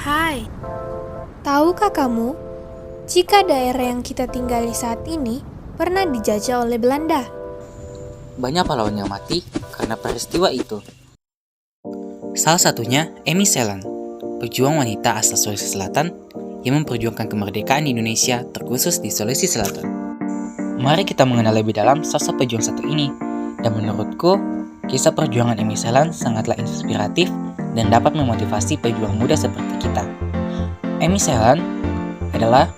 Hai, tahukah kamu jika daerah yang kita tinggali saat ini pernah dijajah oleh Belanda? Banyak pahlawan yang mati karena peristiwa itu. Salah satunya Amy Selan, pejuang wanita asal Sulawesi Selatan yang memperjuangkan kemerdekaan Indonesia terkhusus di Sulawesi Selatan. Mari kita mengenal lebih dalam sosok pejuang satu ini. Dan menurutku, kisah perjuangan Amy Selan sangatlah inspiratif dan dapat memotivasi pejuang muda seperti kita. Amy Selan adalah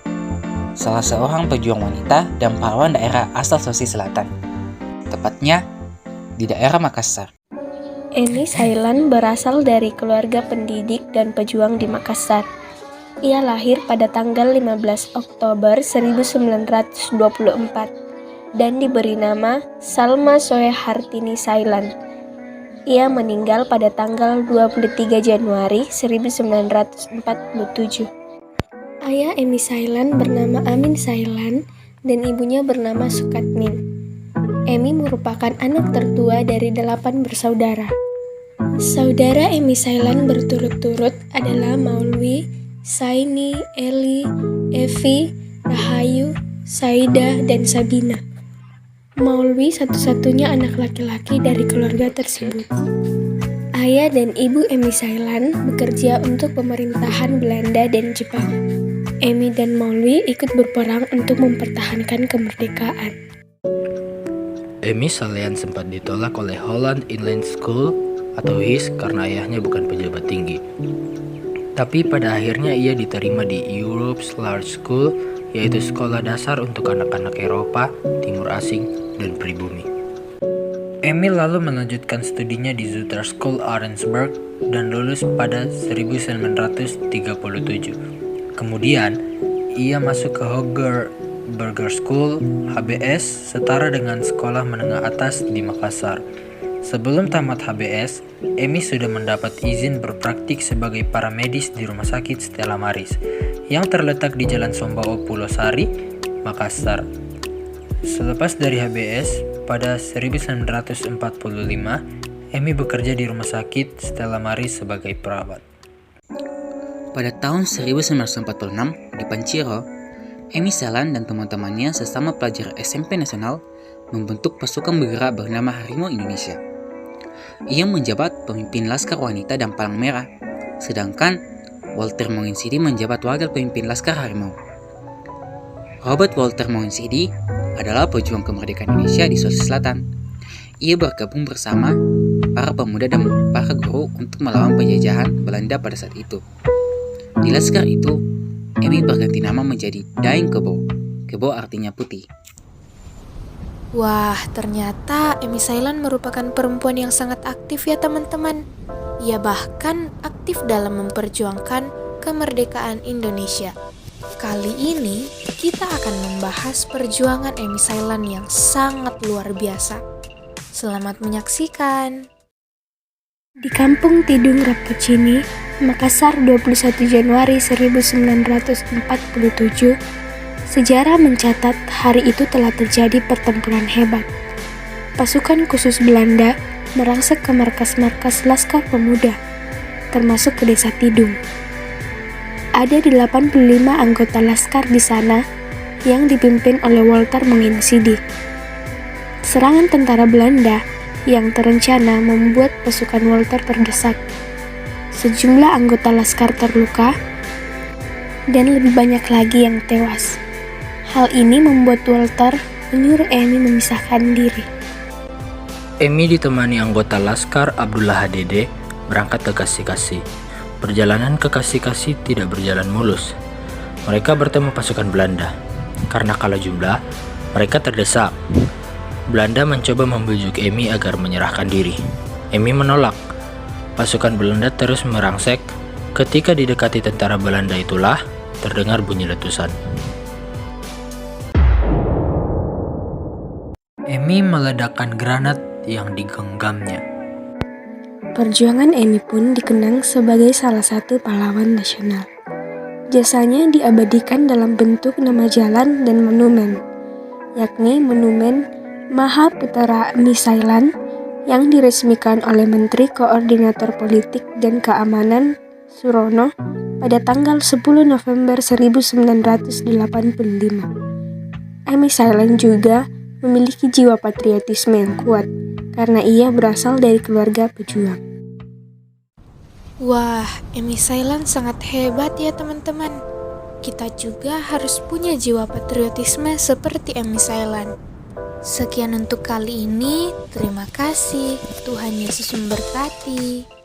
salah seorang pejuang wanita dan pahlawan daerah asal Sulawesi Selatan, tepatnya di daerah Makassar. Amy Selan berasal dari keluarga pendidik dan pejuang di Makassar. Ia lahir pada tanggal 15 Oktober 1924 dan diberi nama Salma Soe Hartini Selan. Ia meninggal pada tanggal 23 Januari 1947. Ayah Amy Selan bernama Amin Selan dan ibunya bernama Sukatmin. Amy merupakan anak tertua dari 8 bersaudara. Saudara Amy Selan berturut-turut adalah Maulwi, Saini, Eli, Evi, Rahayu, Saida, dan Sabina. Maulwi satu-satunya anak laki-laki dari keluarga tersebut. Ayah dan ibu Amy Selan bekerja untuk pemerintahan Belanda dan Jepang. Amy dan Maulwi ikut berperang untuk mempertahankan kemerdekaan. Amy Selan sempat ditolak oleh Holland Inland School atau HIS karena ayahnya bukan pejabat tinggi. Tapi pada akhirnya ia diterima di Europe's Large School, yaitu sekolah dasar untuk anak-anak Eropa, Timur Asing, dan pribumi. Amy lalu melanjutkan studinya di Zutter School Arendsburg dan lulus pada 1937. Kemudian, ia masuk ke Hoger Burger School HBS setara dengan sekolah menengah atas di Makassar. Sebelum tamat HBS, Amy sudah mendapat izin berpraktik sebagai paramedis di Rumah Sakit Stella Maris yang terletak di Jalan Sombao Pulau Sari, Makassar. Selepas dari HBS, pada 1945, Amy bekerja di Rumah Sakit Stella Maris sebagai perawat. Pada tahun 1946 di Panciro, Amy Selan dan teman-temannya sesama pelajar SMP nasional membentuk pasukan bergerak bernama Harimau Indonesia. Ia menjabat pemimpin Laskar Wanita dan Palang Merah, sedangkan Walter Monginsidi menjabat wakil pemimpin Laskar Harimau. Robert Walter Monginsidi adalah pejuang kemerdekaan Indonesia di Sulawesi Selatan. Ia bergabung bersama para pemuda dan para guru untuk melawan penjajahan Belanda pada saat itu. Di Laskar itu, Amy berganti nama menjadi Daeng Kebo. Kebo artinya putih. Wah, ternyata Amy Selan merupakan perempuan yang sangat aktif ya teman-teman. Ia bahkan aktif dalam memperjuangkan kemerdekaan Indonesia. Kali ini kita akan membahas perjuangan Amy Selan yang sangat luar biasa. Selamat menyaksikan. Di Kampung Tidung Rapocini, Makassar 21 Januari 1947, sejarah mencatat hari itu telah terjadi pertempuran hebat. Pasukan khusus Belanda merangsek ke markas-markas Laskar Pemuda, termasuk ke desa Tidung. Ada 85 anggota Laskar di sana yang dipimpin oleh Walter Monginsidi. Serangan tentara Belanda yang terencana membuat pasukan Walter terdesak. Sejumlah anggota Laskar terluka dan lebih banyak lagi yang tewas. Hal ini membuat Walter menyuruh Amy memisahkan diri. Amy ditemani anggota Laskar Abdullah Hadede berangkat ke Kasikasi. Perjalanan ke Kasikasi tidak berjalan mulus. Mereka bertemu pasukan Belanda. Karena kalah jumlah, mereka terdesak. Belanda mencoba membujuk Amy agar menyerahkan diri. Amy menolak. Pasukan Belanda terus merangsek. Ketika didekati tentara Belanda itulah terdengar bunyi letusan. Amy meledakkan granat yang digenggamnya. Perjuangan Amy pun dikenang sebagai salah satu pahlawan nasional. Jasanya diabadikan dalam bentuk nama jalan dan monumen, yakni Monumen Mahaputra Amy Selan yang diresmikan oleh Menteri Koordinator Politik dan Keamanan Surono pada tanggal 10 November 1985. Amy Silent juga memiliki jiwa patriotisme yang kuat karena ia berasal dari keluarga pejuang. Wah, Amy Silent sangat hebat ya teman-teman. Kita juga harus punya jiwa patriotisme seperti Amy Silent. Sekian untuk kali ini, terima kasih. Tuhan Yesus memberkati.